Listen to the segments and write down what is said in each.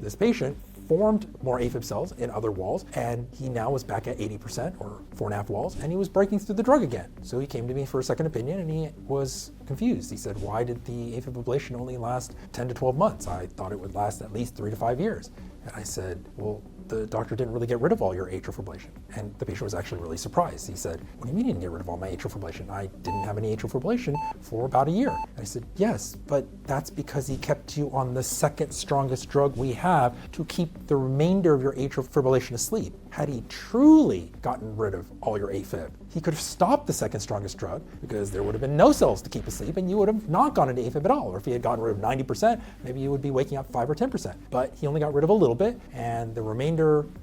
this patient formed more AFib cells in other walls, and he now was back at 80% or 4.5 walls, and he was breaking through the drug again. So he came to me for a second opinion, and he was confused. He said, why did the AFib ablation only last 10 to 12 months? I thought it would last at least 3 to 5 years. And I said, well, the doctor didn't really get rid of all your atrial fibrillation. And the patient was actually really surprised. He said, what do you mean you didn't get rid of all my atrial fibrillation? I didn't have any atrial fibrillation for about a year. And I said, yes, but that's because he kept you on the second strongest drug we have to keep the remainder of your atrial fibrillation asleep. Had he truly gotten rid of all your AFib, he could have stopped the second strongest drug because there would have been no cells to keep asleep and you would have not gone into AFib at all. Or if he had gotten rid of 90%, maybe you would be waking up 5 or 10%. But he only got rid of a little bit, and the remainder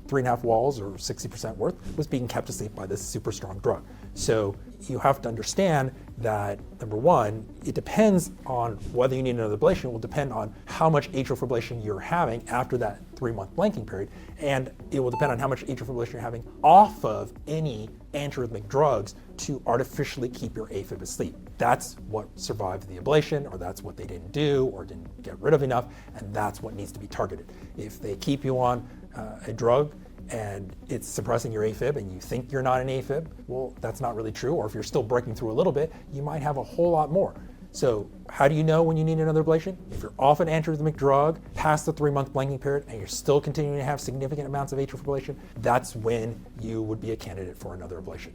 3.5 walls or 60% worth was being kept asleep by this super strong drug. So you have to understand that, number one, it depends on whether you need another ablation. It will depend on how much atrial fibrillation you're having after that 3-month blanking period, and it will depend on how much atrial fibrillation you're having off of any antiarrhythmic drugs to artificially keep your AFib asleep. That's what survived the ablation, or that's what they didn't do or didn't get rid of enough, and that's what needs to be targeted. If they keep you on a drug and it's suppressing your AFib and you think you're not an AFib, well, that's not really true. Or if you're still breaking through a little bit, you might have a whole lot more. So how do you know when you need another ablation? If you're off an antiarrhythmic drug past the 3-month blanking period and you're still continuing to have significant amounts of atrial fibrillation, that's when you would be a candidate for another ablation.